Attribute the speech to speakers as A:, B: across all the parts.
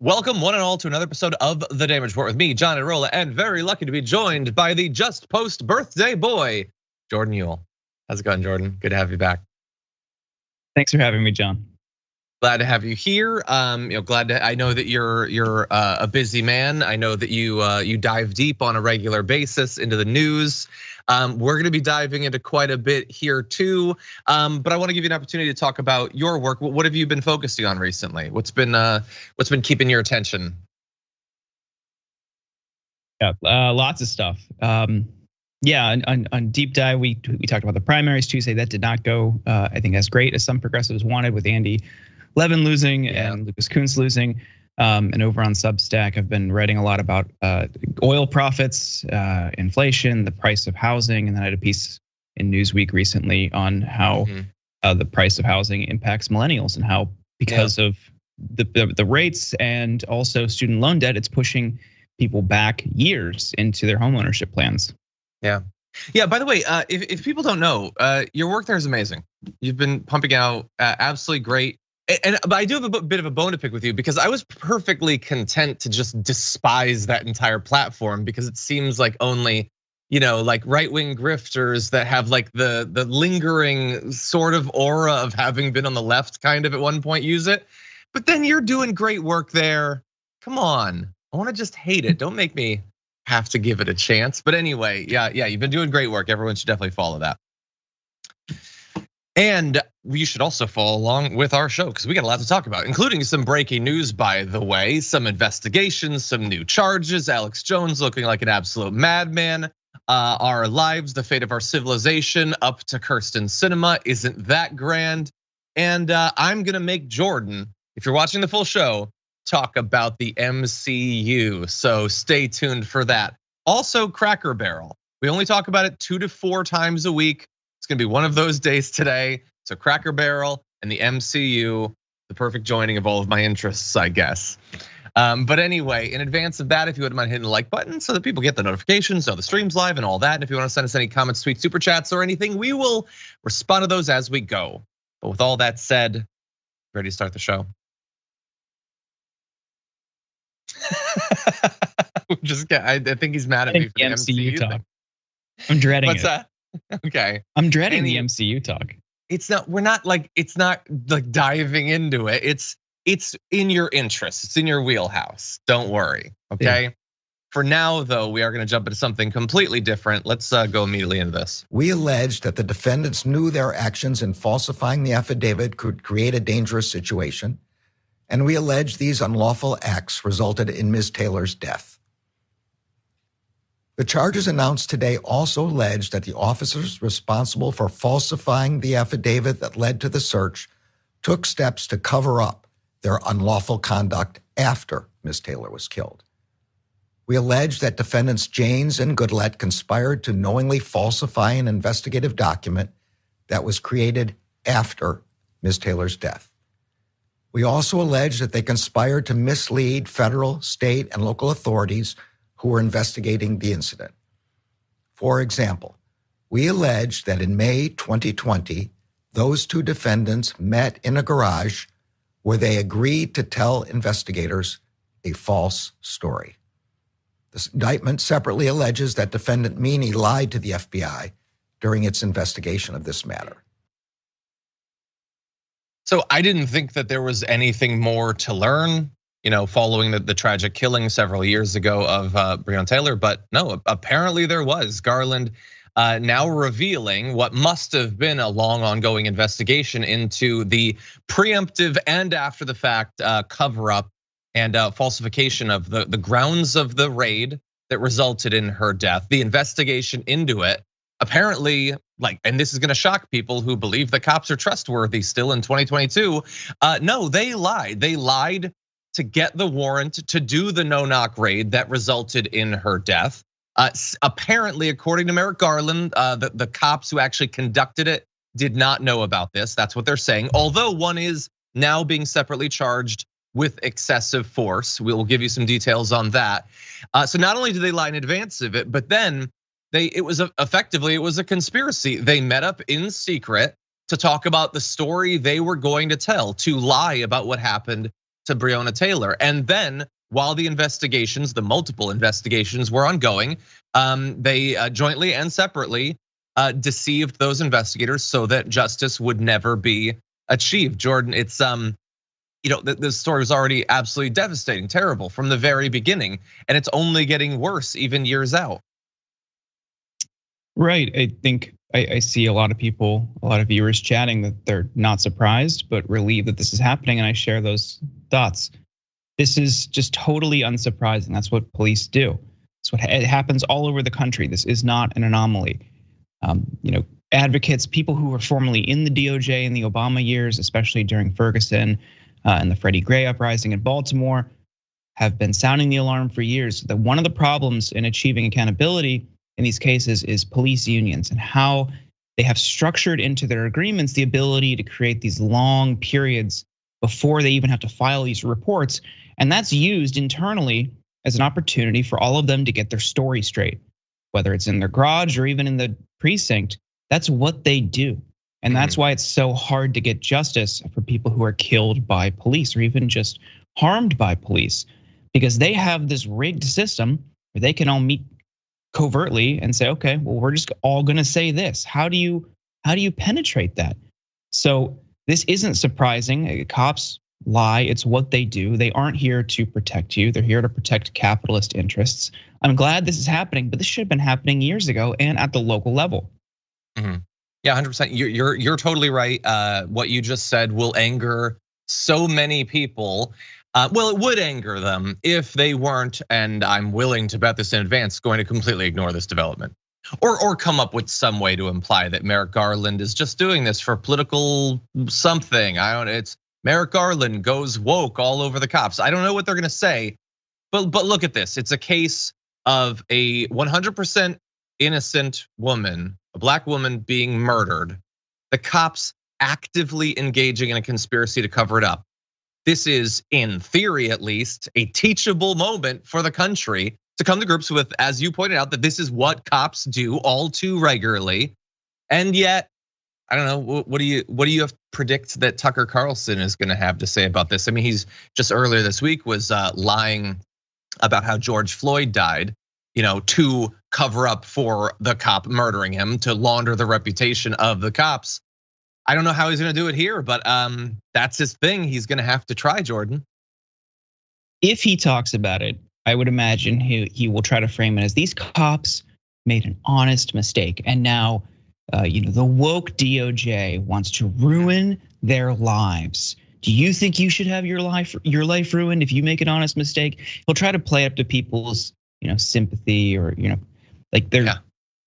A: Welcome one and all to another episode of The Damage Report with me, John Arola, and very lucky to be joined by the just post-birthday boy, Jordan Ewell. How's it going, Jordan? Good to have you back.
B: Thanks for having me, John.
A: Glad to have you here. I know that you're a busy man. I know that you dive deep on a regular basis into the news. We're gonna be diving into quite a bit here too. But I want to give you an opportunity to talk about your work. What have you been focusing on recently? What's been keeping your attention?
B: Yeah, lots of stuff. Yeah, on deep dive, we talked about the primaries Tuesday. That did not go, I think, as great as some progressives wanted, with Andy Levin losing and Lucas Kunz losing. And over on Substack, I've been writing a lot about oil profits, inflation, the price of housing, and then I had a piece in Newsweek recently on how the price of housing impacts millennials and how, because of the rates and also student loan debt, it's pushing people back years into their homeownership plans.
A: Yeah. By the way, if people don't know, your work there is amazing. You've been pumping out absolutely great. But I do have a bit of a bone to pick with you, because I was perfectly content to just despise that entire platform, because it seems like only, like right-wing grifters that have like the lingering sort of aura of having been on the left kind of at one point use it. But then you're doing great work there. Come on, I want to just hate it. Don't make me have to give it a chance. But anyway, yeah, you've been doing great work. Everyone should definitely follow that. And you should also follow along with our show, because we got a lot to talk about, including some breaking news, by the way, some investigations, some new charges, Alex Jones looking like an absolute madman, our lives, the fate of our civilization, up to Kirsten Sinema, isn't that grand? And I'm gonna make Jordan, if you're watching the full show, talk about the MCU, so stay tuned for that. Also, Cracker Barrel, we only talk about it 2 to 4 times a week. It's gonna be one of those days today. So Cracker Barrel and the MCU, the perfect joining of all of my interests, I guess. But anyway, in advance of that, if you wouldn't mind hitting the like button so that people get the notifications, know the stream's live and all that. And if you want to send us any comments, tweets, super chats, or anything, we will respond to those as we go. But with all that said, ready to start the show? I think he's mad at me for the MCU talk.
B: I'm dreading
A: What's that? Okay.
B: I'm dreading the MCU talk.
A: It's not like diving into it. It's in your interest. It's in your wheelhouse. Don't worry, okay? Yeah. For now, though, we are gonna jump into something completely different. Let's go immediately into this.
C: We allege that the defendants knew their actions in falsifying the affidavit could create a dangerous situation, and we allege these unlawful acts resulted in Ms. Taylor's death. The charges announced today also allege that the officers responsible for falsifying the affidavit that led to the search took steps to cover up their unlawful conduct after Ms. Taylor was killed. We allege that defendants Janes and Goodlett conspired to knowingly falsify an investigative document that was created after Ms. Taylor's death. We also allege that they conspired to mislead federal, state, and local authorities who were investigating the incident. For example, we allege that in May 2020, those 2 defendants met in a garage where they agreed to tell investigators a false story. This indictment separately alleges that defendant Meany lied to the FBI during its investigation of this matter.
A: So I didn't think that there was anything more to learn, following the tragic killing several years ago of Breonna Taylor, but no, apparently there was. Garland now revealing what must have been a long ongoing investigation into the preemptive and after the fact cover up and falsification of the grounds of the raid that resulted in her death, the investigation into it. Apparently, and this is gonna shock people who believe the cops are trustworthy still in 2022. No, they lied. They lied to get the warrant to do the no-knock raid that resulted in her death. Apparently, according to Merrick Garland, the cops who actually conducted it did not know about this. That's what they're saying. Although one is now being separately charged with excessive force. We'll give you some details on that. So not only did they lie in advance of it, but then it was a conspiracy. They met up in secret to talk about the story they were going to tell, to lie about what happened to Breonna Taylor. And then while the investigations, the multiple investigations were ongoing, they jointly and separately deceived those investigators so that justice would never be achieved. Jordan, it's this story was already absolutely devastating, terrible from the very beginning, and it's only getting worse even years out.
B: Right. I think I see a lot of people, a lot of viewers chatting that they're not surprised, but relieved that this is happening. And I share those thoughts. This is just totally unsurprising. That's what police do. It's what it happens all over the country. This is not an anomaly. Advocates, people who were formerly in the DOJ in the Obama years, especially during Ferguson and the Freddie Gray uprising in Baltimore, have been sounding the alarm for years that one of the problems in achieving accountability in these cases is police unions and how they have structured into their agreements the ability to create these long periods before they even have to file these reports. And that's used internally as an opportunity for all of them to get their story straight, whether it's in their garage or even in the precinct. That's what they do. And that's why it's so hard to get justice for people who are killed by police or even just harmed by police, because they have this rigged system where they can all meet covertly and say, okay, well, we're just all gonna say this. How do you penetrate that? So this isn't surprising. Cops lie, it's what they do. They aren't here to protect you. They're here to protect capitalist interests. I'm glad this is happening, but this should have been happening years ago and at the local level.
A: Yeah, 100%. You're totally right. What you just said will anger so many people. Well, it would anger them if they weren't, and I'm willing to bet this in advance, going to completely ignore this development. Or come up with some way to imply that Merrick Garland is just doing this for political something. It's Merrick Garland goes woke all over the cops. I don't know what they're gonna say, but look at this. It's a case of a 100% innocent woman, a black woman being murdered. The cops actively engaging in a conspiracy to cover it up. This is, in theory at least, a teachable moment for the country to come to grips with, as you pointed out, that this is what cops do all too regularly. And yet, I don't know, what do you have to predict that Tucker Carlson is gonna have to say about this? I mean, he's just earlier this week was lying about how George Floyd died, to cover up for the cop murdering him, to launder the reputation of the cops. I don't know how he's gonna do it here, but that's his thing. He's gonna have to try, Jordan.
B: If he talks about it, I would imagine he will try to frame it as these cops made an honest mistake. And now, the woke DOJ wants to ruin their lives. Do you think you should have your life ruined if you make an honest mistake? He'll try to play up to people's, sympathy or, like their. Yeah.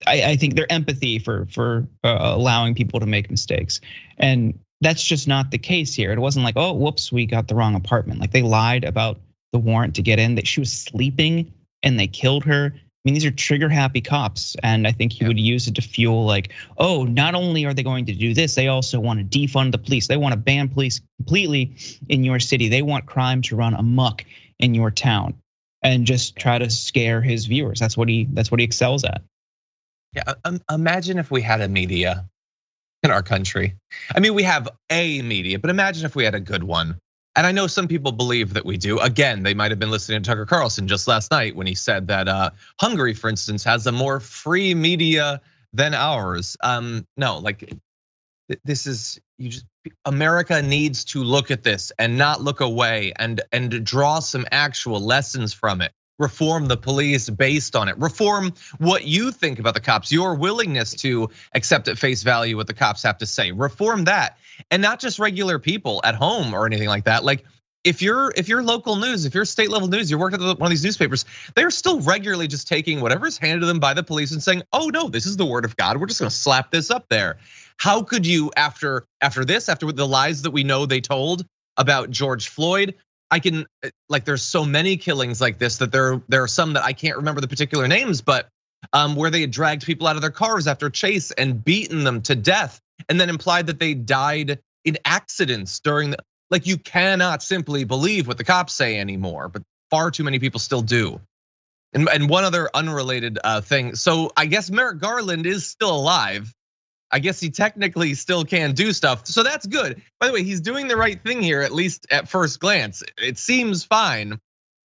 B: I think their empathy for allowing people to make mistakes. And that's just not the case here. It wasn't like, oh, whoops, we got the wrong apartment. Like they lied about the warrant to get in, that she was sleeping and they killed her. I mean, these are trigger happy cops. And I think he would use it to fuel like, oh, not only are they going to do this, they also want to defund the police. They want to ban police completely in your city. They want crime to run amok in your town and just try to scare his viewers. That's what he excels at.
A: Yeah, imagine if we had a media in our country. I mean, we have a media, but imagine if we had a good one. And I know some people believe that we do. Again, they might have been listening to Tucker Carlson just last night when he said that Hungary, for instance, has a more free media than ours. No, like this is America needs to look at this and not look away and draw some actual lessons from it. Reform the police based on it. Reform what you think about the cops, your willingness to accept at face value what the cops have to say. Reform that, and not just regular people at home or anything like that. Like if you're local news, if you're state level news, you're working at one of these newspapers, they're still regularly just taking whatever's handed to them by the police and saying, oh no, this is the word of God. We're just gonna slap this up there. How could you, after the lies that we know they told about George Floyd? There's so many killings like this that there are some that I can't remember the particular names, but where they had dragged people out of their cars after chase and beaten them to death, and then implied that they died in accidents during like you cannot simply believe what the cops say anymore, but far too many people still do. And one other unrelated thing. So I guess Merrick Garland is still alive. I guess he technically still can do stuff. So that's good. By the way, he's doing the right thing here, at least at first glance. It seems fine.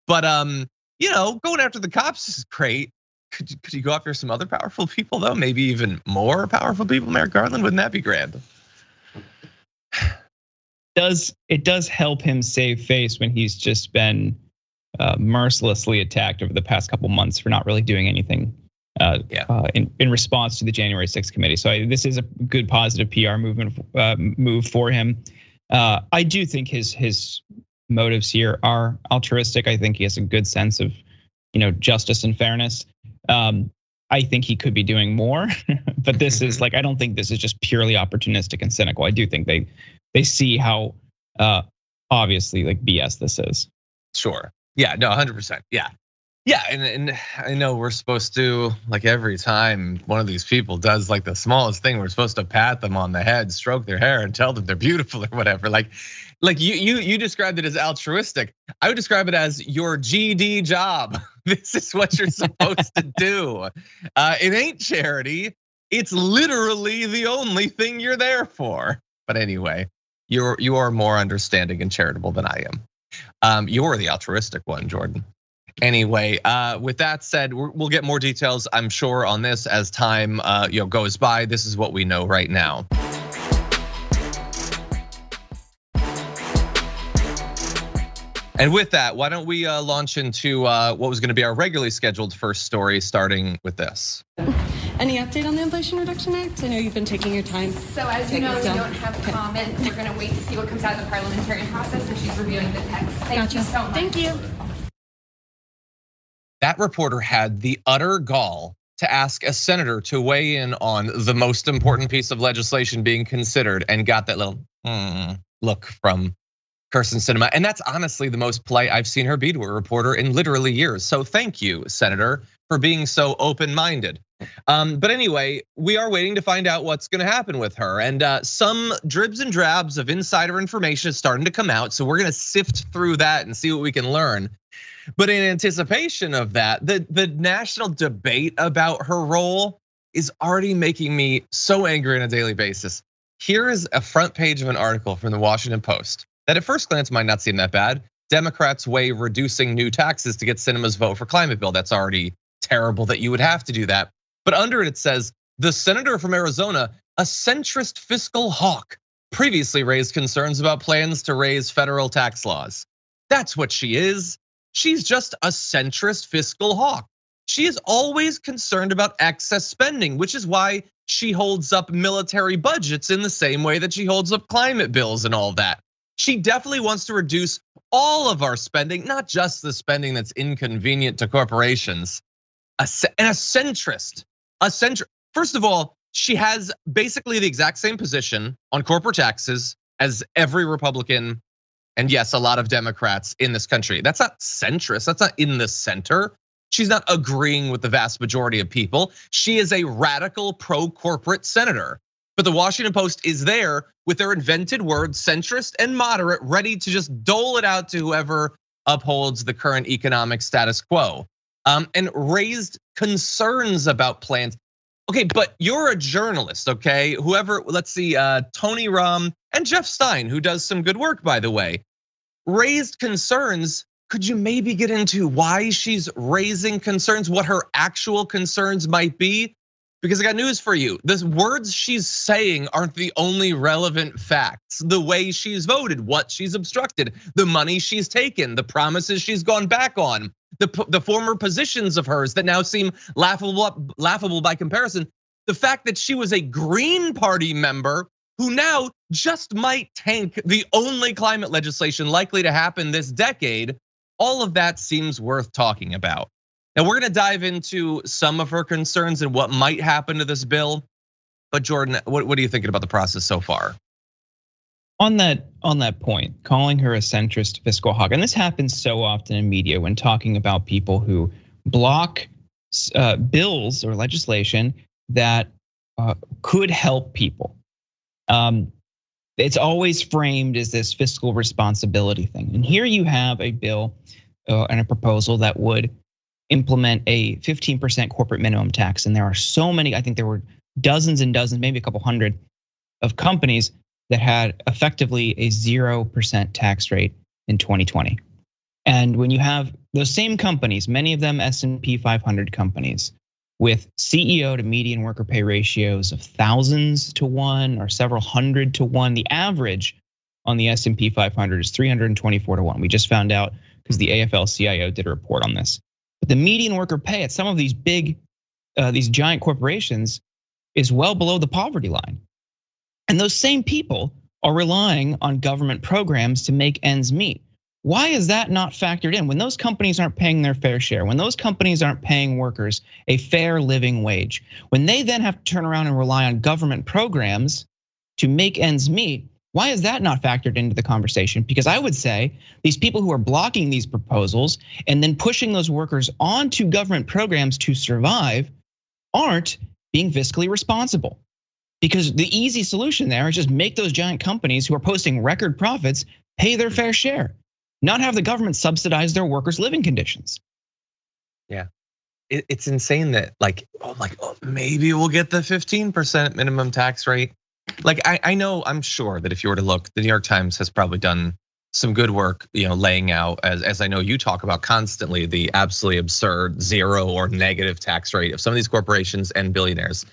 A: But going after the cops is great. Could you go after some other powerful people though? Maybe even more powerful people, Merrick Garland? Wouldn't that be grand?
B: It does help him save face when he's just been mercilessly attacked over the past couple months for not really doing anything in response to the January 6th committee. So this is a good positive PR move for him. I do think his motives here are altruistic. I think he has a good sense of justice and fairness. I think he could be doing more, but this is I don't think this is just purely opportunistic and cynical. I do think they see how obviously BS this is.
A: Sure. Yeah, no, 100%. Yeah. And I know we're supposed to, every time one of these people does the smallest thing, we're supposed to pat them on the head, stroke their hair, and tell them they're beautiful or whatever. You described it as altruistic. I would describe it as your GD job. This is what you're supposed to do. It ain't charity. It's literally the only thing you're there for. But anyway, you are more understanding and charitable than I am. You're the altruistic one, Jordan. Anyway, with that said, we'll get more details, I'm sure, on this as time goes by. This is what we know right now. And with that, why don't we launch into what was going to be our regularly scheduled first story, starting with this.
D: Any update on the Inflation Reduction Act? I know you've been taking your time.
E: So as you know, we don't have comment. We're going to wait to see what comes out of the parliamentary process, and she's reviewing the text. Thank you so much.
D: Thank you.
A: That reporter had the utter gall to ask a senator to weigh in on the most important piece of legislation being considered, and got that little look from Kirsten Sinema. And that's honestly the most polite I've seen her be to a reporter in literally years. So thank you, Senator, for being so open-minded. But anyway, we are waiting to find out what's gonna happen with her. And some dribs and drabs of insider information is starting to come out. So we're gonna sift through that and see what we can learn. But in anticipation of that, the national debate about her role is already making me so angry on a daily basis. Here is a front page of an article from the Washington Post that at first glance might not seem that bad. Democrats weigh reducing new taxes to get Sinema's vote for climate bill. That's already terrible that you would have to do that. But under it says, the senator from Arizona, a centrist fiscal hawk, previously raised concerns about plans to raise federal tax laws. That's what she is. She's just a centrist fiscal hawk. She is always concerned about excess spending, which is why she holds up military budgets in the same way that she holds up climate bills and all that. She definitely wants to reduce all of our spending, not just the spending that's inconvenient to corporations. And a centrist. First of all, she has basically the exact same position on corporate taxes as every Republican, and yes, a lot of Democrats in this country. That's not centrist, that's not in the center. She's not agreeing with the vast majority of people. She is a radical pro-corporate senator. But the Washington Post is there with their invented words, centrist and moderate, ready to just dole it out to whoever upholds the current economic status quo. And raised concerns about plans. Okay, but you're a journalist, okay? Whoever, let's see, Tony Rahm and Jeff Stein, who does some good work, by the way, raised concerns. Could you maybe get into why she's raising concerns, what her actual concerns might be? Because I got news for you. The words she's saying aren't the only relevant facts. The way she's voted, what she's obstructed, the money she's taken, the promises she's gone back on, the former positions of hers that now seem laughable by comparison. The fact that she was a Green Party member who now just might tank the only climate legislation likely to happen this decade. All of that seems worth talking about. Now we're gonna dive into some of her concerns and what might happen to this bill. But Jordan, what are you thinking about the process so far?
B: On that point, calling her a centrist fiscal hawk, and this happens so often in media when talking about people who block bills or legislation that could help people. It's always framed as this fiscal responsibility thing. And here you have a bill and a proposal that would implement a 15% corporate minimum tax. And there are so many, I think there were dozens and dozens, maybe a couple hundred of companies that had effectively a 0% tax rate in 2020. And when you have those same companies, many of them S&P 500 companies, with CEO to median worker pay ratios of thousands to one or several hundred to one, the average on the S&P 500 is 324 to one. We just found out because the AFL-CIO did a report on this. But the median worker pay at some of these these giant corporations is well below the poverty line. And those same people are relying on government programs to make ends meet. Why is that not factored in? When those companies aren't paying their fair share, when those companies aren't paying workers a fair living wage, when they then have to turn around and rely on government programs to make ends meet, why is that not factored into the conversation? Because I would say these people who are blocking these proposals and then pushing those workers onto government programs to survive aren't being fiscally responsible. Because the easy solution there is just make those giant companies who are posting record profits pay their fair share, not have the government subsidize their workers' living conditions.
A: Yeah, it's insane that maybe we'll get the 15% minimum tax rate. Like I know, I'm sure that if you were to look, the New York Times has probably done some good work, laying out, as I know you talk about constantly, the absolutely absurd 0 or negative tax rate of some of these corporations and billionaires.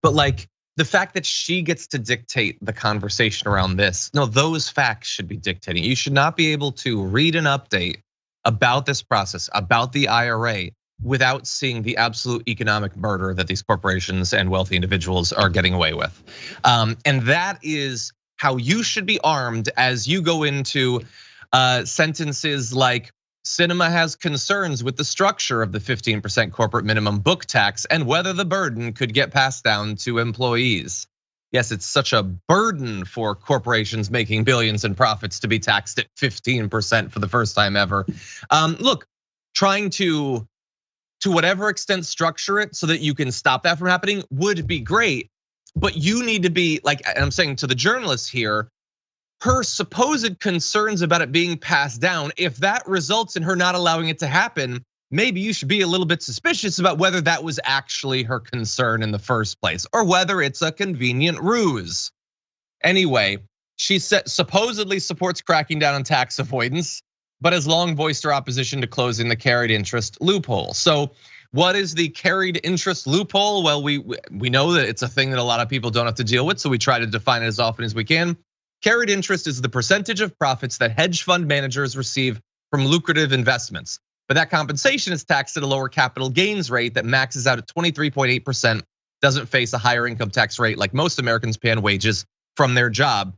A: But like the fact that she gets to dictate the conversation around this, no, those facts should be dictating. You should not be able to read an update about this process, about the IRA, without seeing the absolute economic murder that these corporations and wealthy individuals are getting away with. And that is how you should be armed as you go into sentences like, Sinema has concerns with the structure of the 15% corporate minimum book tax and whether the burden could get passed down to employees. Yes, it's such a burden for corporations making billions in profits to be taxed at 15% for the first time ever. Look, trying to whatever extent structure it so that you can stop that from happening would be great. But you need to be like, and I'm saying to the journalists here, her supposed concerns about it being passed down, if that results in her not allowing it to happen, maybe you should be a little bit suspicious about whether that was actually her concern in the first place or whether it's a convenient ruse. Anyway, she supposedly supports cracking down on tax avoidance, but has long voiced her opposition to closing the carried interest loophole. So what is the carried interest loophole? Well, we know that it's a thing that a lot of people don't have to deal with, so we try to define it as often as we can. Carried interest is the percentage of profits that hedge fund managers receive from lucrative investments. But that compensation is taxed at a lower capital gains rate that maxes out at 23.8%, doesn't face a higher income tax rate like most Americans pay on wages from their job.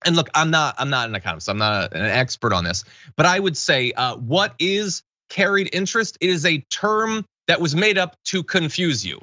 A: And look, I'm not an economist, I'm not an expert on this, but I would say what is carried interest? It is a term that was made up to confuse you.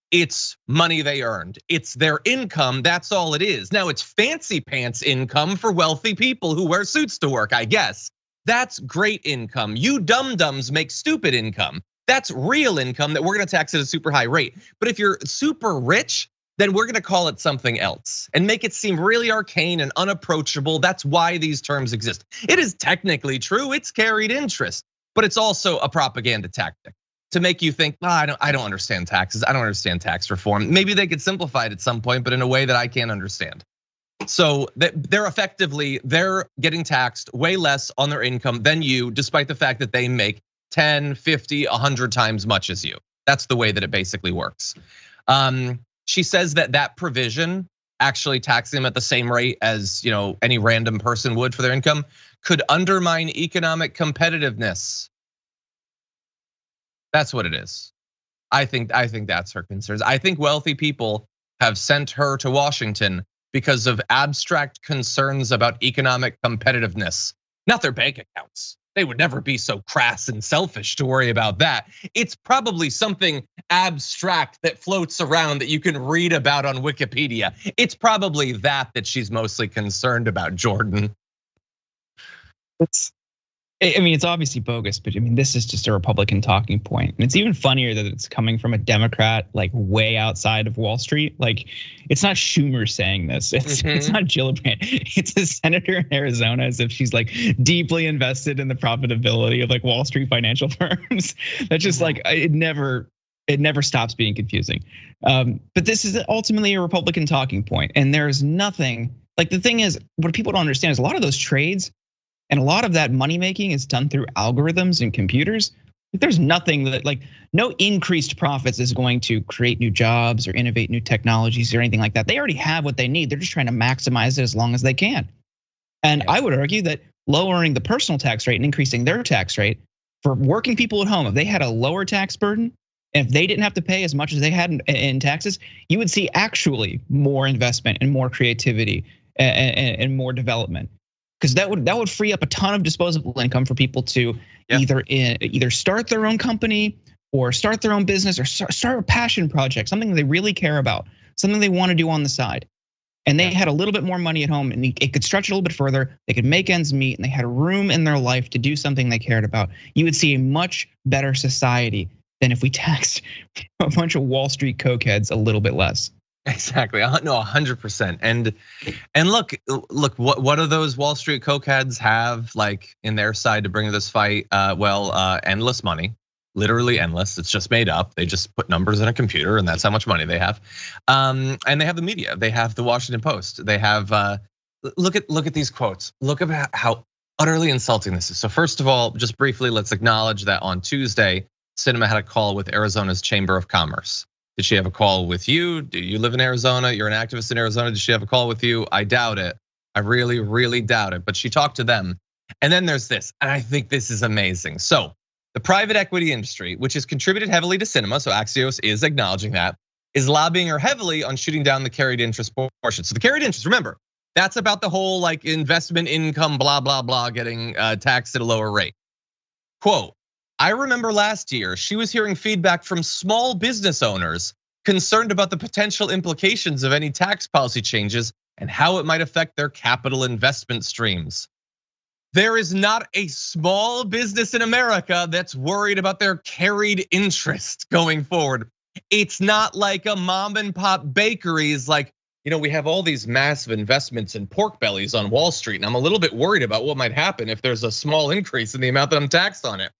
A: It's money they earned. It's their income, that's all it is. Now it's fancy pants income for wealthy people who wear suits to work, I guess. That's great income. You dum-dums make stupid income. That's real income that we're gonna tax at a super high rate. But if you're super rich, then we're gonna call it something else and make it seem really arcane and unapproachable. That's why these terms exist. It is technically true, it's carried interest, but it's also a propaganda tactic to make you think, I don't understand taxes. I don't understand tax reform. Maybe they could simplify it at some point, but in a way that I can't understand. So they're getting taxed way less on their income than you, despite the fact that they make 10, 50, 100 times much as you. That's the way that it basically works. She says that provision, actually taxing them at the same rate as any random person would for their income, could undermine economic competitiveness. That's what it is. I think that's her concerns. I think wealthy people have sent her to Washington because of abstract concerns about economic competitiveness, not their bank accounts. They would never be so crass and selfish to worry about that. It's probably something abstract that floats around that you can read about on Wikipedia. It's probably that she's mostly concerned about, Jordan.
B: It's obviously bogus, but this is just a Republican talking point. And it's even funnier that it's coming from a Democrat like way outside of Wall Street. Like it's not Schumer saying this. It's not Gillibrand. It's a senator in Arizona, as if she's like deeply invested in the profitability of like Wall Street financial firms. That's just like it never It never stops being confusing. But this is ultimately a Republican talking point, and there's nothing, like the thing is, what people don't understand is a lot of those trades and a lot of that money making is done through algorithms and computers. There's nothing that, like, no increased profits is going to create new jobs or innovate new technologies or anything like that. They already have what they need. They're just trying to maximize it as long as they can. And I would argue that lowering the personal tax rate and increasing their tax rate for working people at home, if they had a lower tax burden, and if they didn't have to pay as much as they had in taxes, you would see actually more investment and more creativity and more development. Because that would free up a ton of disposable income for people to either start their own company or start their own business or start a passion project, something they really care about, something they want to do on the side. And they had a little bit more money at home, and it could stretch a little bit further. They could make ends meet, and they had room in their life to do something they cared about. You would see a much better society than if we taxed a bunch of Wall Street cokeheads a little bit less.
A: Exactly, no, 100%. And look, what do those Wall Street cokeheads have like in their side to bring to this fight? Endless money, literally endless. It's just made up. They just put numbers in a computer, and that's how much money they have. And they have the media. They have the Washington Post. They have look at these quotes. Look at how utterly insulting this is. So first of all, just briefly, let's acknowledge that on Tuesday, Sinema had a call with Arizona's Chamber of Commerce. Did she have a call with you? Do you live in Arizona? You're an activist in Arizona. Did she have a call with you? I doubt it. I really, really doubt it. But she talked to them. And then there's this, and I think this is amazing. So the private equity industry, which has contributed heavily to Sinema, so Axios is acknowledging that, is lobbying her heavily on shooting down the carried interest portion. So the carried interest, remember, that's about the whole like investment income, blah, blah, blah, getting taxed at a lower rate. Quote, I remember last year, she was hearing feedback from small business owners concerned about the potential implications of any tax policy changes and how it might affect their capital investment streams. There is not a small business in America that's worried about their carried interest going forward. It's not like a mom and pop bakeries like, we have all these massive investments in pork bellies on Wall Street, and I'm a little bit worried about what might happen if there's a small increase in the amount that I'm taxed on it.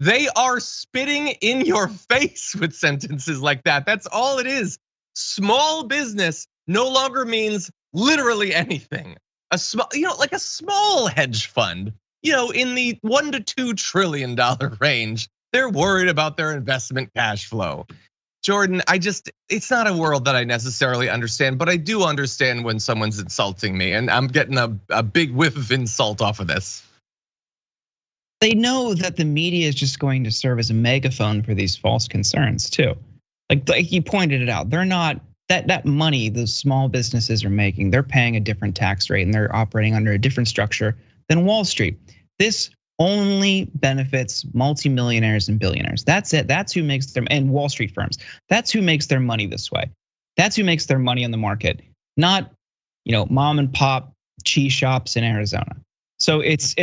A: They are spitting in your face with sentences like that. That's all it is. Small business no longer means literally anything. A small, like a small hedge fund, in the $1 to $2 trillion range, they're worried about their investment cash flow. Jordan, it's not a world that I necessarily understand, but I do understand when someone's insulting me, and I'm getting a big whiff of insult off of this.
B: They know that the media is just going to serve as a megaphone for these false concerns too. Like you pointed it out, they're not that money those small businesses are making, they're paying a different tax rate and they're operating under a different structure than Wall Street. This only benefits multimillionaires and billionaires. That's it. That's who makes them, and Wall Street firms. That's who makes their money this way. That's who makes their money on the market, not mom and pop cheese shops in Arizona. So it's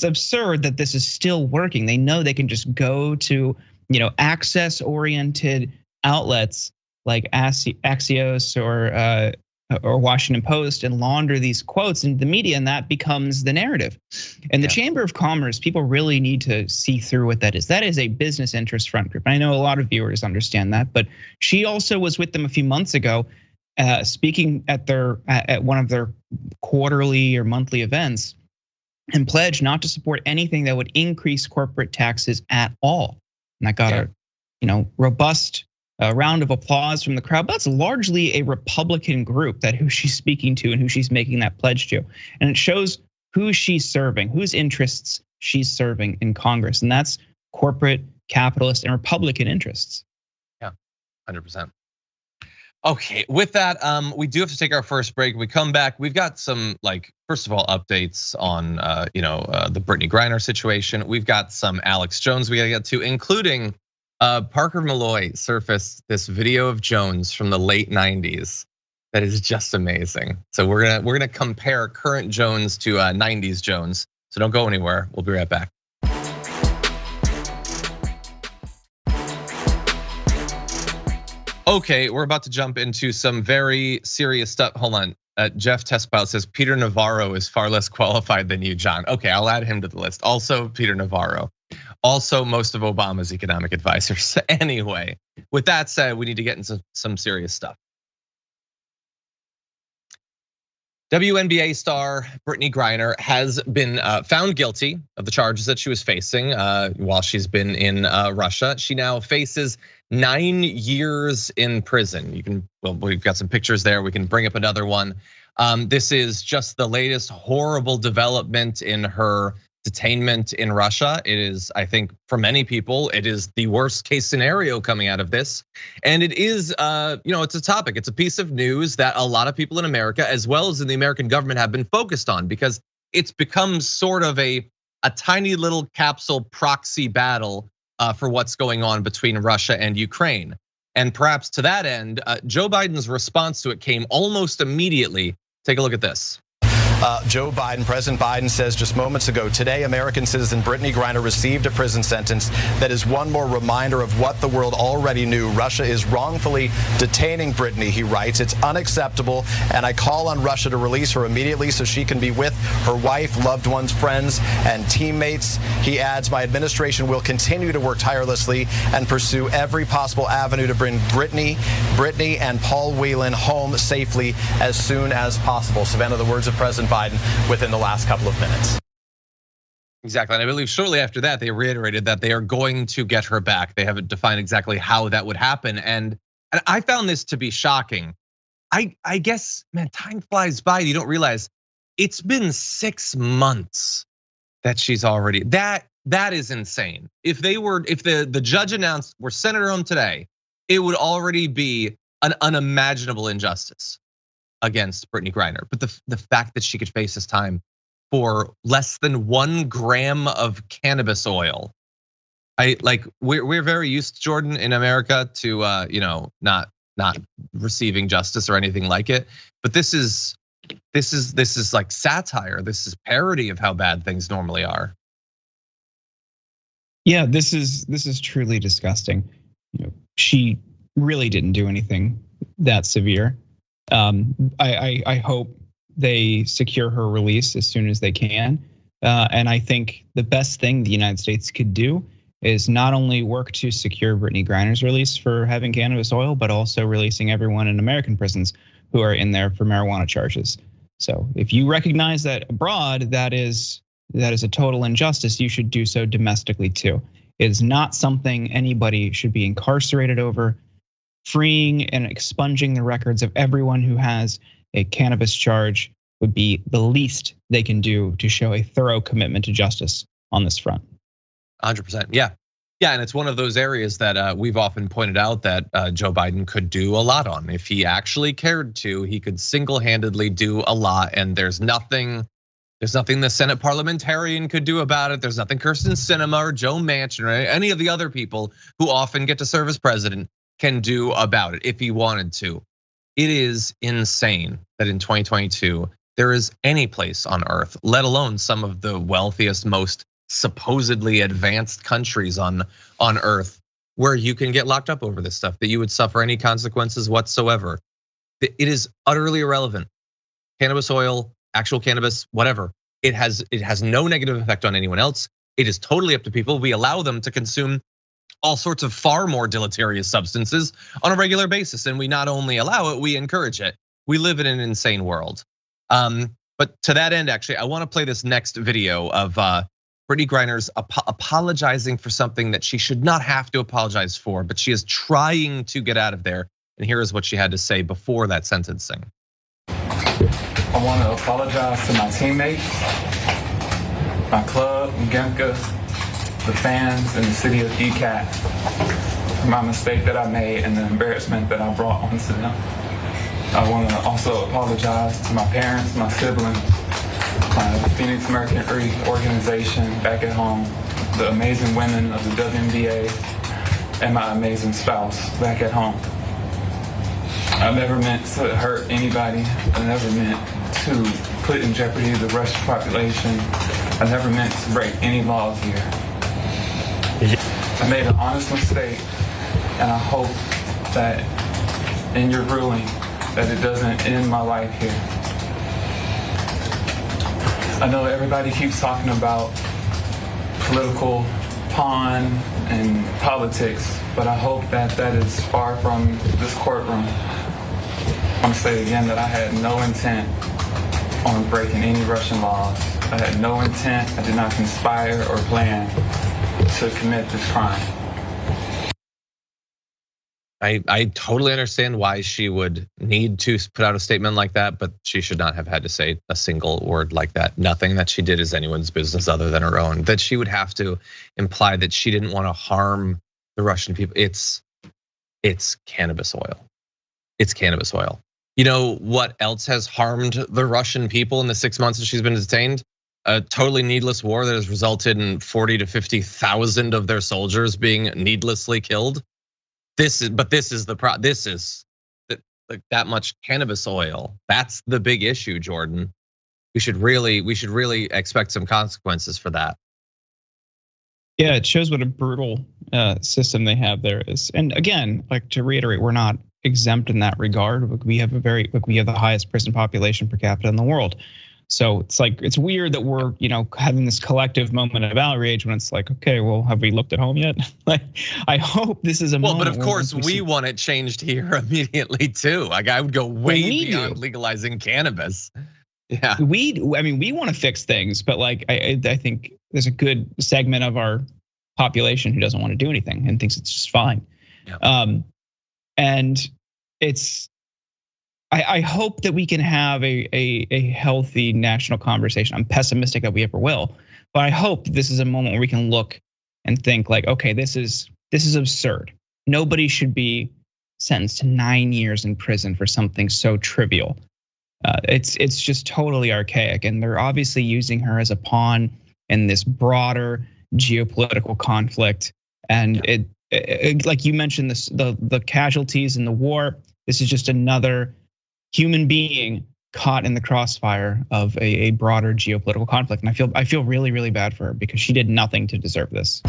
B: absurd that this is still working. They know they can just go to access-oriented outlets like Axios or Washington Post and launder these quotes into the media, and that becomes the narrative. And the Chamber of Commerce, people really need to see through what that is. That is a business interest front group. I know a lot of viewers understand that, but she also was with them a few months ago, speaking at one of their quarterly or monthly events, and pledged not to support anything that would increase corporate taxes at all. And that got a robust round of applause from the crowd. But that's largely a Republican group who she's speaking to and who she's making that pledge to. And it shows who she's serving, whose interests she's serving in Congress. And that's corporate, capitalist, and Republican interests.
A: Yeah, 100%. Okay, with that, we do have to take our first break. We come back, we've got some, first of all, updates on the Brittney Griner situation. We've got some Alex Jones we gotta get to, including Parker Malloy surfaced this video of Jones from the late 90s that is just amazing. So we're gonna compare current Jones to 90s Jones. So don't go anywhere. We'll be right back. Okay, we're about to jump into some very serious stuff. Hold on, Jeff Tespile says Peter Navarro is far less qualified than you, John. Okay, I'll add him to the list. Also, Peter Navarro. Also, most of Obama's economic advisors. Anyway, with that said, we need to get into some serious stuff. WNBA star Brittney Griner has been found guilty of the charges that she was facing while she's been in Russia. She now faces 9 years in prison. We've got some pictures there. We can bring up another one. This is just the latest horrible development in her detainment in Russia. It is, I think, for many people, it is the worst case scenario coming out of this. And it is, it's a topic. It's a piece of news that a lot of people in America, as well as in the American government, have been focused on because it's become sort of a tiny little capsule proxy battle for what's going on between Russia and Ukraine. And perhaps to that end, Joe Biden's response to it came almost immediately. Take a look at this.
F: President Biden says just moments ago, today, American citizen Brittney Griner received a prison sentence that is one more reminder of what the world already knew. Russia is wrongfully detaining Brittney, he writes. It's unacceptable, and I call on Russia to release her immediately so she can be with her wife, loved ones, friends, and teammates. He adds, my administration will continue to work tirelessly and pursue every possible avenue to bring Brittney, and Paul Whelan home safely as soon as possible. Savannah, the words of President Biden within the last couple of minutes.
A: Exactly, and I believe shortly after that, they reiterated that they are going to get her back. They haven't defined exactly how that would happen, and I found this to be shocking. I guess, man, time flies by. You don't realize it's been 6 months that she's already. That is insane. If the judge announced we're sending her home today, it would already be an unimaginable injustice against Brittney Griner. But the fact that she could face this time for less than 1 gram of cannabis oil, we're very used, Jordan, in America to not receiving justice or anything like it. But this is like satire. This is parody of how bad things normally are.
B: Yeah, this is truly disgusting. She really didn't do anything that severe. I hope they secure her release as soon as they can. And I think the best thing the United States could do is not only work to secure Brittney Griner's release for having cannabis oil, but also releasing everyone in American prisons who are in there for marijuana charges. So if you recognize that abroad, that is a total injustice, you should do so domestically too. It is not something anybody should be incarcerated over. Freeing and expunging the records of everyone who has a cannabis charge would be the least they can do to show a thorough commitment to justice on this front.
A: 100%, yeah, and it's one of those areas that we've often pointed out that Joe Biden could do a lot on. If he actually cared to, he could single-handedly do a lot, and there's nothing the Senate parliamentarian could do about it. There's nothing Kirsten Sinema or Joe Manchin or any of the other people who often get to serve as president can do about it if he wanted to. It is insane that in 2022, there is any place on earth, let alone some of the wealthiest, most supposedly advanced countries on earth, where you can get locked up over this stuff, that you would suffer any consequences whatsoever. It is utterly irrelevant. Cannabis oil, actual cannabis, whatever. It has no negative effect on anyone else. It is totally up to people. We allow them to consume all sorts of far more deleterious substances on a regular basis. And we not only allow it, we encourage it. We live in an insane world. But to that end, actually, I wanna play this next video of Brittney Griner's apologizing for something that she should not have to apologize for, but she is trying to get out of there. And here is what she had to say before that sentencing.
G: I wanna apologize to my teammates, my club, Gemka, the fans in the city of ECAT, for my mistake that I made and the embarrassment that I brought onto them. I want to also apologize to my parents, my siblings, my Phoenix Mercury organization back at home, the amazing women of the WNBA, and my amazing spouse back at home. I never meant to hurt anybody. I never meant to put in jeopardy the Russian population. I never meant to break any laws here. I made an honest mistake, and I hope that in your ruling that it doesn't end my life here. I know everybody keeps talking about political pawn in politics, but I hope that is far from this courtroom. I want to say again that I had no intent on breaking any Russian laws. I had no intent, I did not conspire or plan to commit this crime.
A: I totally understand why she would need to put out a statement like that, but she should not have had to say a single word like that. Nothing that she did is anyone's business other than her own. That she would have to imply that she didn't want to harm the Russian people. It's cannabis oil. It's cannabis oil. You know what else has harmed the Russian people in the 6 months that she's been detained? A totally needless war that has resulted in 40 to 50,000 of their soldiers being needlessly killed. This is that much cannabis oil. That's the big issue, Jordan. We should really expect some consequences for that.
B: Yeah, it shows what a brutal system they have there is. And again, like to reiterate, we're not exempt in that regard. We have the highest prison population per capita in the world. So it's weird that we're having this collective moment of outrage when it's like, okay, well, have we looked at home yet? Like, I hope this is a moment.
A: But of course we want it changed here immediately too. Like I would go way beyond legalizing cannabis. Yeah,
B: we want to fix things, but like I think there's a good segment of our population who doesn't want to do anything and thinks it's just fine. Yeah. And it's. I hope that we can have a healthy national conversation. I'm pessimistic that we ever will, but I hope this is a moment where we can look and think like, okay, this is absurd. Nobody should be sentenced to 9 years in prison for something so trivial. It's just totally archaic, and they're obviously using her as a pawn in this broader geopolitical conflict. And it like you mentioned, the casualties in the war. This is just another human being caught in the crossfire of a broader geopolitical conflict. And I feel really, really bad for her because she did nothing to deserve this.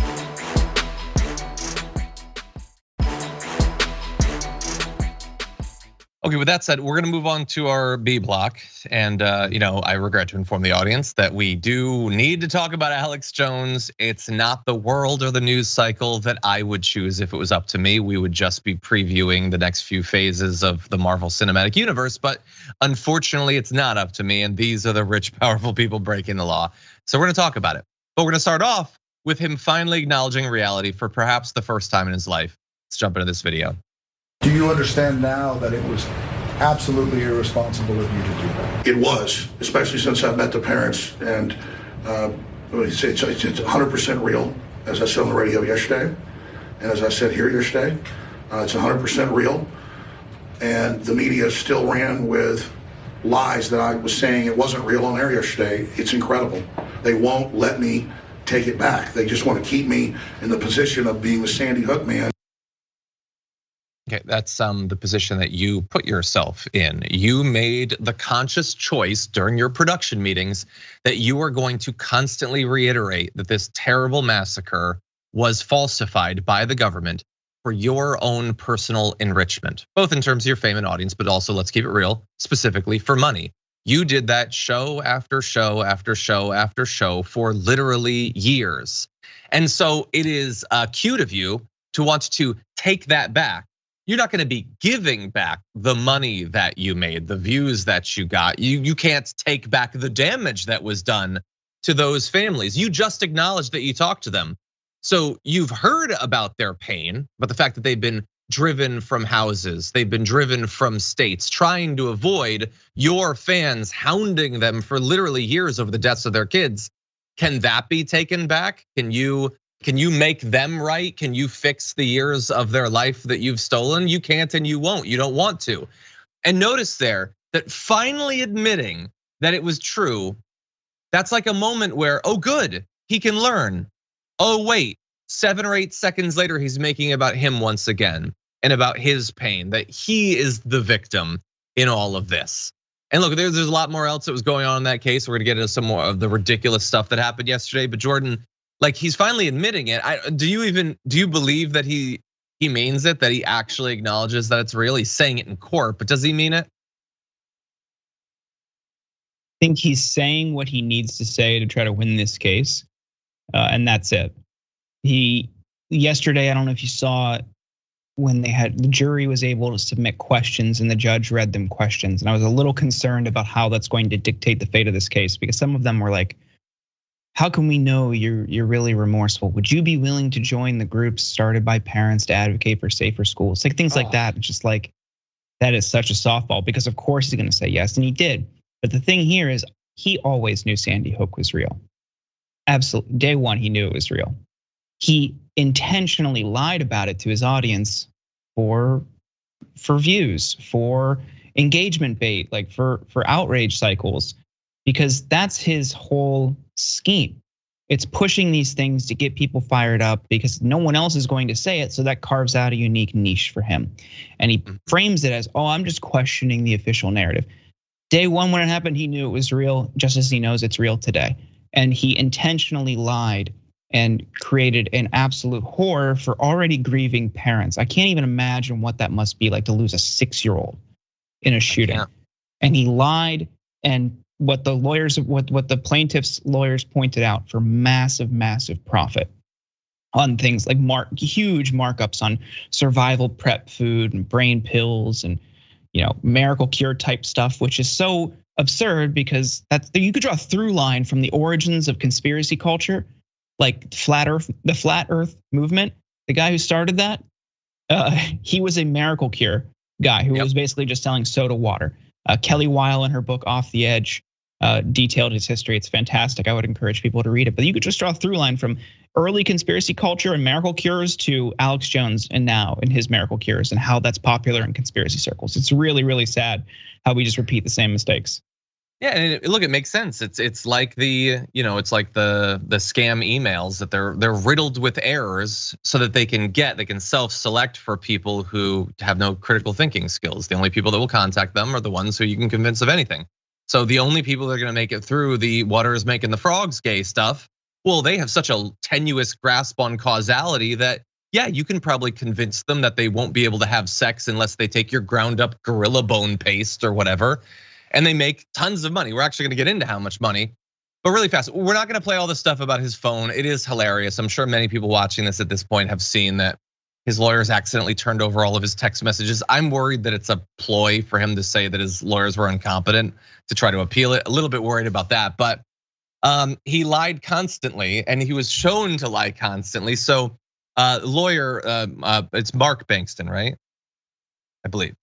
A: Okay, with that said, we're gonna move on to our B block. And I regret to inform the audience that we do need to talk about Alex Jones. It's not the world or the news cycle that I would choose if it was up to me. We would just be previewing the next few phases of the Marvel Cinematic Universe. But unfortunately, it's not up to me. And these are the rich, powerful people breaking the law. So we're gonna talk about it. But we're gonna start off with him finally acknowledging reality for perhaps the first time in his life. Let's jump into this video.
H: Do you understand now that it was absolutely irresponsible of you to do that?
I: It was, especially since I met the parents, and it's 100% real, as I said on the radio yesterday, and as I said here yesterday, it's 100% real, and the media still ran with lies that I was saying it wasn't real on air yesterday. It's incredible. They won't let me take it back. They just want to keep me in the position of being the Sandy Hook man.
A: Okay, that's the position that you put yourself in. You made the conscious choice during your production meetings that you are going to constantly reiterate that this terrible massacre was falsified by the government for your own personal enrichment, both in terms of your fame and audience, but also, let's keep it real, specifically for money. You did that show after show after show after show for literally years. And so it is cute of you to want to take that back. You're not gonna be giving back the money that you made, the views that you got. You can't take back the damage that was done to those families. You just acknowledged that you talked to them. So you've heard about their pain, but the fact that they've been driven from houses, they've been driven from states, trying to avoid your fans hounding them for literally years over the deaths of their kids. Can that be taken back? Can you make them right? Can you fix the years of their life that you've stolen? You can't and you won't. You don't want to. And notice there that finally admitting that it was true, that's like a moment where, oh good, he can learn. Oh wait, 7 or 8 seconds later, he's making about him once again and about his pain, that he is the victim in all of this. And look, there's a lot more else that was going on in that case. We're gonna get into some more of the ridiculous stuff that happened yesterday, but Jordan, like he's finally admitting it. Do you believe that he means it, that he actually acknowledges that it's real? He's saying it in court, but does he mean it?
B: I think he's saying what he needs to say to try to win this case, and that's it. Yesterday, I don't know if you saw when the jury was able to submit questions and the judge read them questions. And I was a little concerned about how that's going to dictate the fate of this case, because some of them were like, how can we know you're really remorseful? Would you be willing to join the groups started by parents to advocate for safer schools? Like things like that. It's just like, that is such a softball, because of course he's gonna say yes, and he did. But the thing here is he always knew Sandy Hook was real. Absolutely, day one he knew it was real. He intentionally lied about it to his audience for views, for engagement bait, like for outrage cycles, because that's his whole scheme. It's pushing these things to get people fired up because no one else is going to say it, so that carves out a unique niche for him. And he frames it as, I'm just questioning the official narrative. Day one when it happened, he knew it was real, just as he knows it's real today. And he intentionally lied and created an absolute horror for already grieving parents. I can't even imagine what that must be like to lose a 6-year-old in a shooting. And he lied, and what the plaintiff's lawyers pointed out, for massive profit on things like huge markups on survival prep food and brain pills and miracle cure type stuff, which is so absurd because you could draw a through line from the origins of conspiracy culture, like the flat earth movement. The guy who started that, he was a miracle cure guy who was basically just selling soda water. Kelly Weil in her book Off the Edge detailed his history. It's fantastic. I would encourage people to read it. But you could just draw a through line from early conspiracy culture and miracle cures to Alex Jones and now in his miracle cures and how that's popular in conspiracy circles. It's really sad how we just repeat the same mistakes.
A: Yeah, and look, it makes sense. It's like the scam emails that they're riddled with errors so that they can self-select for people who have no critical thinking skills. The only people that will contact them are the ones who you can convince of anything. So the only people that are gonna make it through the water is making the frogs gay stuff, well, they have such a tenuous grasp on causality that you can probably convince them that they won't be able to have sex unless they take your ground up gorilla bone paste or whatever. And they make tons of money. We're actually gonna get into how much money, but really fast. We're not gonna play all this stuff about his phone. It is hilarious. I'm sure many people watching this at this point have seen that his lawyers accidentally turned over all of his text messages. I'm worried that it's a ploy for him to say that his lawyers were incompetent to try to appeal it. A little bit worried about that, but he lied constantly and he was shown to lie constantly. So lawyer, it's Mark Bankston, right? I believe.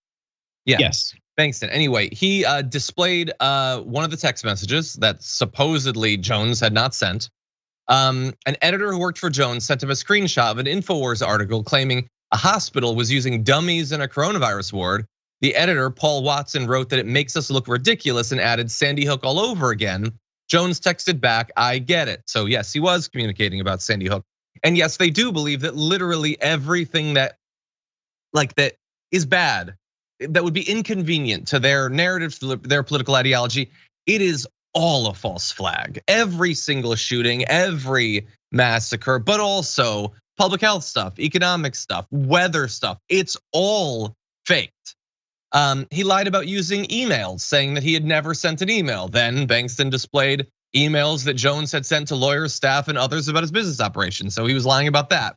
A: Yeah.
B: Yes.
A: Bankston. Anyway, he displayed one of the text messages that supposedly Jones had not sent. An editor who worked for Jones sent him a screenshot of an InfoWars article claiming a hospital was using dummies in a coronavirus ward. The editor, Paul Watson, wrote that it makes us look ridiculous and added Sandy Hook all over again. Jones texted back, I get it. So yes, he was communicating about Sandy Hook. And yes, they do believe that literally everything that is bad, that would be inconvenient to their narrative, to their political ideology, it is all a false flag. Every single shooting, every massacre, but also public health stuff, economic stuff, weather stuff, it's all faked. He lied about using emails, saying that he had never sent an email. Then Bankston displayed emails that Jones had sent to lawyers, staff, and others about his business operations. So he was lying about that.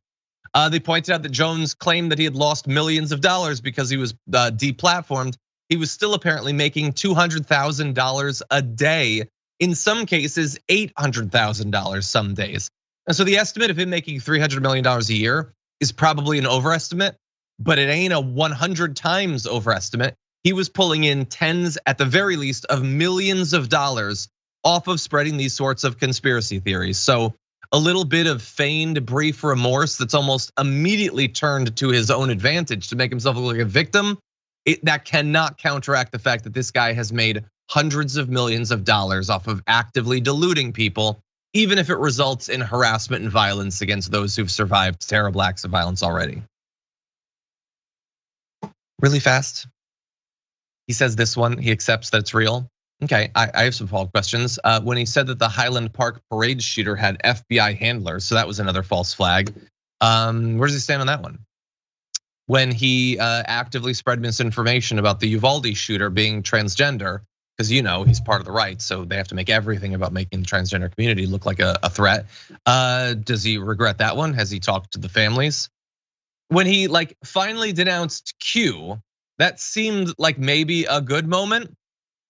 A: They pointed out that Jones claimed that he had lost millions of dollars because he was deplatformed. He was still apparently making $200,000 a day. In some cases, $800,000 some days. And so the estimate of him making $300 million a year is probably an overestimate, but it ain't a 100 times overestimate. He was pulling in tens, at the very least, of millions of dollars off of spreading these sorts of conspiracy theories. So a little bit of feigned brief remorse that's almost immediately turned to his own advantage to make himself look like a victim, that cannot counteract the fact that this guy has made hundreds of millions of dollars off of actively deluding people, even if it results in harassment and violence against those who've survived terrible acts of violence already. Really fast. He says this one, he accepts that it's real. Okay, I have some follow-up questions. When he said that the Highland Park parade shooter had FBI handlers, so that was another false flag. Where does he stand on that one? When he actively spread misinformation about the Uvalde shooter being transgender, because he's part of the right, so they have to make everything about making the transgender community look like a threat. Does he regret that one? Has he talked to the families? When he finally denounced Q, that seemed like maybe a good moment,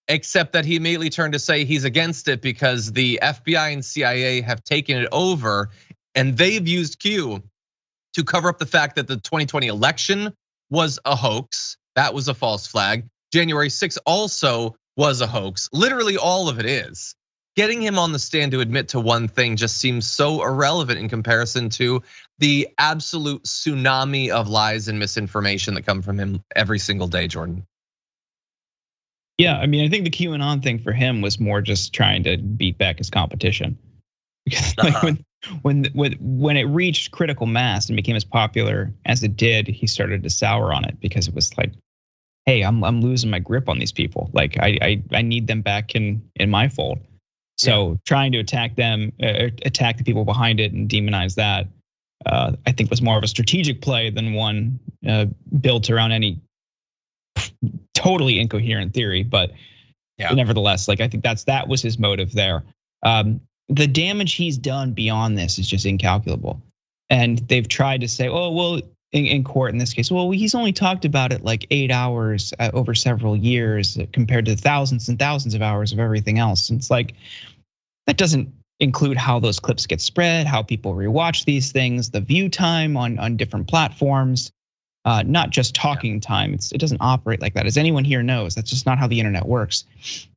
A: except that he immediately turned to say he's against it because the FBI and CIA have taken it over, and they've used Q to cover up the fact that the 2020 election was a hoax. That was a false flag. January 6th also was a hoax. Literally all of it is. Getting him on the stand to admit to one thing just seems so irrelevant in comparison to the absolute tsunami of lies and misinformation that come from him every single day, Jordan.
B: Yeah, I mean, I think the QAnon thing for him was more just trying to beat back his competition. Because when it reached critical mass and became as popular as it did, he started to sour on it because it was like, hey, I'm losing my grip on these people. Like I need them back in my fold. So trying to attack them, attack the people behind it and demonize that, I think was more of a strategic play than one built around any totally incoherent theory. But nevertheless, I think that was his motive there. The damage he's done beyond this is just incalculable. And they've tried to say, oh, well, in court in this case, well, he's only talked about it 8 hours over several years compared to thousands and thousands of hours of everything else. And it's that doesn't include how those clips get spread, how people rewatch these things, the view time on different platforms, not just talking time. It doesn't operate like that. As anyone here knows, that's just not how the internet works.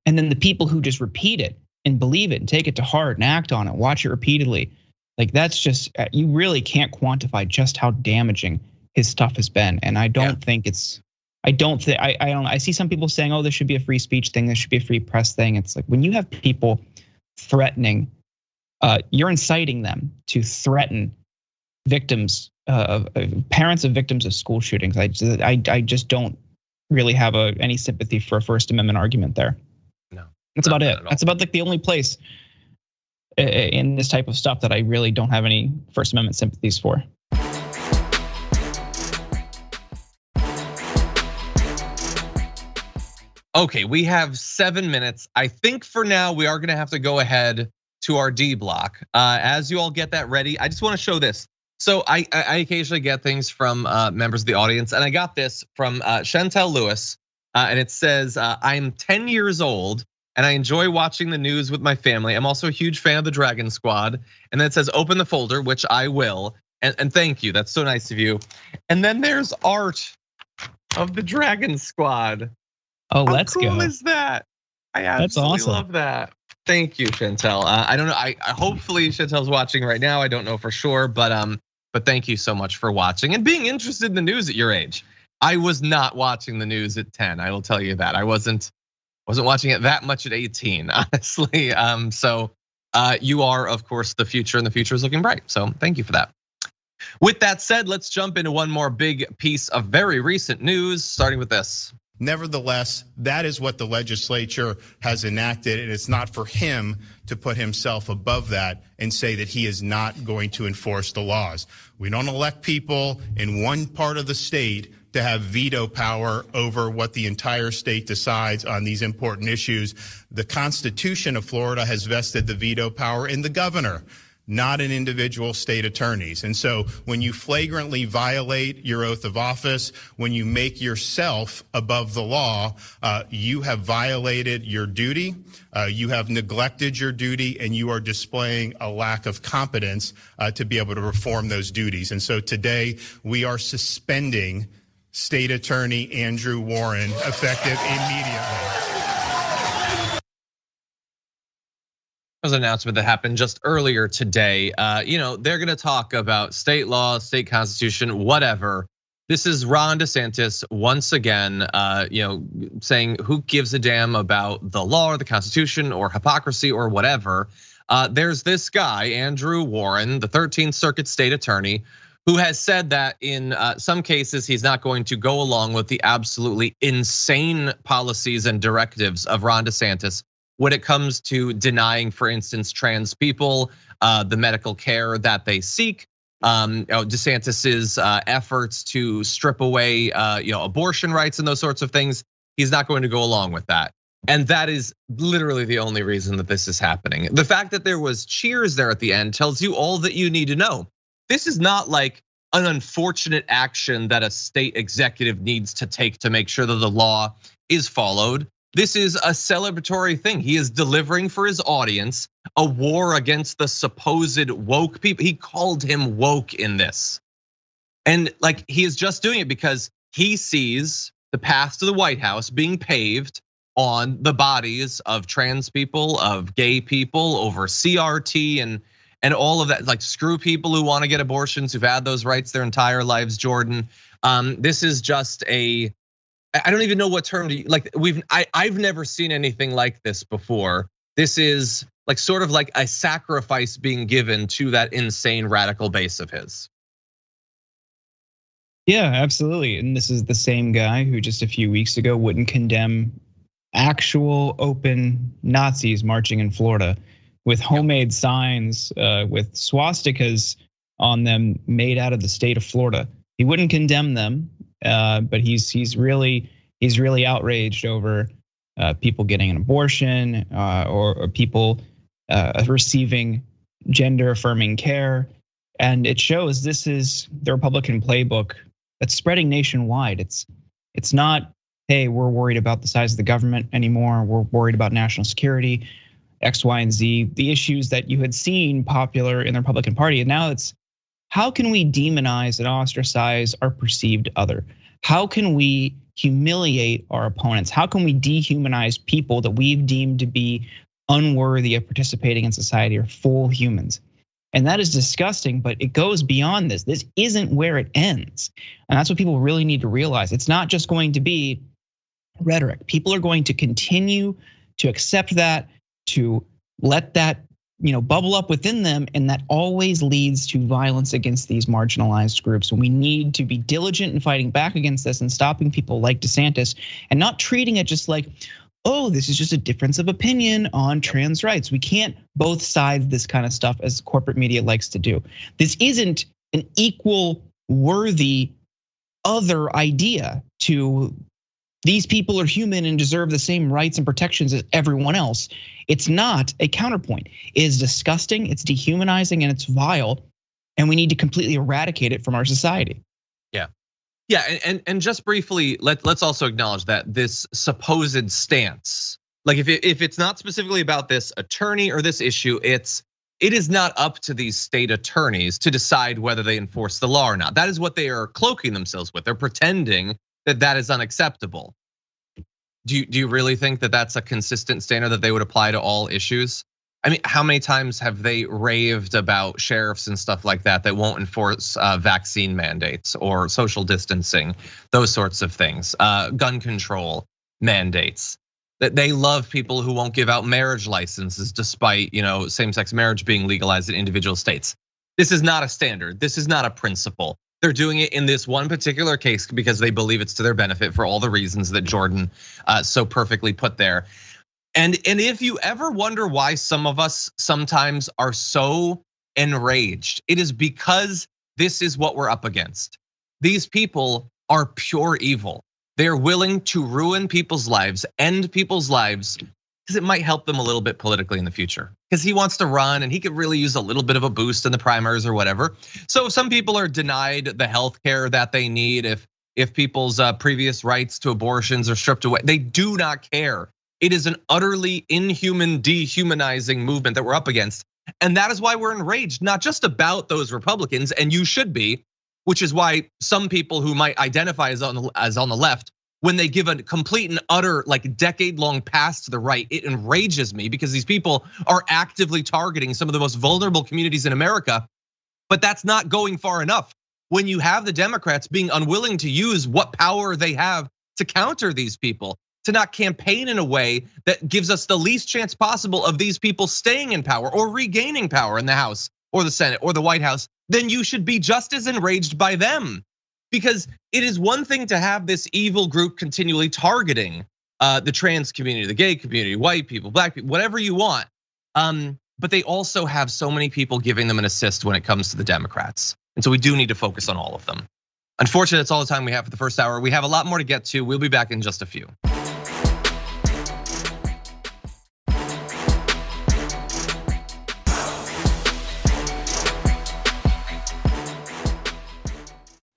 B: And then the people who just repeat it and believe it and take it to heart and act on it, watch it repeatedly. That's just, you really can't quantify just how damaging his stuff has been. And I don't think I see some people saying, oh, there should be a free speech thing, there should be a free press thing. It's when you have people threatening, you're inciting them to threaten victims, parents of victims of school shootings. I just don't really have any sympathy for a First Amendment argument there.
A: No,
B: that's about it. That's about the only place in this type of stuff that I really don't have any First Amendment sympathies for.
A: Okay, we have 7 minutes. I think for now we are gonna have to go ahead to our D block. As you all get that ready, I just wanna show this. So I occasionally get things from members of the audience, and I got this from Chantel Lewis, and it says, I'm 10 years old, and I enjoy watching the news with my family. I'm also a huge fan of the Dragon Squad. And then it says, open the folder, which I will. And thank you, that's so nice of you. And then there's art of the Dragon Squad.
B: Oh, let's go.
A: How cool is that? I absolutely love that. Thank you, Chantel. I don't know, I hopefully Chantel's watching right now. I don't know for sure, but thank you so much for watching and being interested in the news at your age. I was not watching the news at 10, I will tell you that. I wasn't watching it that much at 18, honestly. So you are, of course, the future, and the future is looking bright. So thank you for that. With that said, let's jump into one more big piece of very recent news, starting with this.
J: Nevertheless, that is what the legislature has enacted, and it's not for him to put himself above that and say that he is not going to enforce the laws. We don't elect people in one part of the state to have veto power over what the entire state decides on these important issues. The Constitution of Florida has vested the veto power in the governor, not in individual state attorneys. And so when you flagrantly violate your oath of office, when you make yourself above the law, you have violated your duty, you have neglected your duty, and you are displaying a lack of competence to be able to perform those duties. And so today we are suspending State Attorney Andrew Warren effective immediately.
A: Was an announcement that happened just earlier today. They're gonna talk about state law, state constitution, whatever. This is Ron Desantis once again, saying who gives a damn about the law or the Constitution or hypocrisy or whatever. There's this guy, Andrew Warren, the 13th Circuit State Attorney, who has said that in some cases he's not going to go along with the absolutely insane policies and directives of Ron DeSantis when it comes to denying, for instance, trans people the medical care that they seek. DeSantis's efforts to strip away abortion rights and those sorts of things. He's not going to go along with that. And that is literally the only reason that this is happening. The fact that there was cheers there at the end tells you all that you need to know. This is not like an unfortunate action that a state executive needs to take to make sure that the law is followed. This is a celebratory thing. He is delivering for his audience a war against the supposed woke people. He called him woke in this. And like, he is just doing it because he sees the path to the White House being paved on the bodies of trans people, of gay people, over CRT and all of that. Like, screw people who want to get abortions, who've had those rights their entire lives, Jordan. This is just I don't even know what term to, like, I've never seen anything like this before. This is like sort of like a sacrifice being given to that insane radical base of his.
B: Yeah, absolutely. And this is the same guy who just a few weeks ago wouldn't condemn actual open Nazis marching in Florida with homemade signs with swastikas on them made out of the state of Florida. He wouldn't condemn them, but he's really outraged over people getting an abortion or people receiving gender affirming care. And it shows this is the Republican playbook that's spreading nationwide. It's not, hey, we're worried about the size of the government anymore. We're worried about national security, X, Y, and Z, the issues that you had seen popular in the Republican Party. And now it's, how can we demonize and ostracize our perceived other? How can we humiliate our opponents? How can we dehumanize people that we've deemed to be unworthy of participating in society or full humans? And that is disgusting, but it goes beyond this. This isn't where it ends. And that's what people really need to realize. It's not just going to be rhetoric. People are going to continue to accept that, to let that bubble up within them, and that always leads to violence against these marginalized groups. And we need to be diligent in fighting back against this and stopping people like Desantis and not treating it just like, oh, this is just a difference of opinion on trans rights. We can't both sides this kind of stuff as corporate media likes to do. This isn't an equal worthy other idea to these people are human and deserve the same rights and protections as everyone else. It's not a counterpoint. It is disgusting, it's dehumanizing, and it's vile. And we need to completely eradicate it from our society.
A: Yeah, and just briefly, let's also acknowledge that this supposed stance, like if it's not specifically about this attorney or this issue, it is not up to these state attorneys to decide whether they enforce the law or not. That is what they are cloaking themselves with. They're pretending that is unacceptable. Do you really think that that's a consistent standard that they would apply to all issues? I mean, how many times have they raved about sheriffs and stuff like that won't enforce vaccine mandates or social distancing, those sorts of things, gun control mandates? That they love people who won't give out marriage licenses despite same-sex marriage being legalized in individual states. This is not a standard. This is not a principle. They're doing it in this one particular case because they believe it's to their benefit for all the reasons that Jordan so perfectly put there. And if you ever wonder why some of us sometimes are so enraged, it is because this is what we're up against. These people are pure evil. They're willing to ruin people's lives, end people's lives, because it might help them a little bit politically in the future. Because he wants to run and he could really use a little bit of a boost in the primaries or whatever. So if some people are denied the health care that they need, if people's previous rights to abortions are stripped away, they do not care. It is an utterly inhuman, dehumanizing movement that we're up against. And that is why we're enraged, not just about those Republicans, and you should be, which is why some people who might identify as on the left, when they give a complete and utter decade-long pass to the right, it enrages me because these people are actively targeting some of the most vulnerable communities in America. But that's not going far enough. When you have the Democrats being unwilling to use what power they have to counter these people, to not campaign in a way that gives us the least chance possible of these people staying in power or regaining power in the House or the Senate or the White House, then you should be just as enraged by them. Because it is one thing to have this evil group continually targeting the trans community, the gay community, white people, black people, whatever you want. But they also have so many people giving them an assist when it comes to the Democrats. And so we do need to focus on all of them. Unfortunately, that's all the time we have for the first hour. We have a lot more to get to. We'll be back in just a few.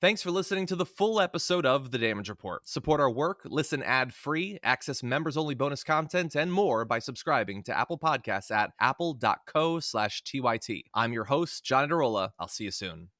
K: Thanks for listening to the full episode of The Damage Report. Support our work, listen ad-free, access members-only bonus content, and more by subscribing to Apple Podcasts at apple.co/TYT. I'm your host, John Adarola. I'll see you soon.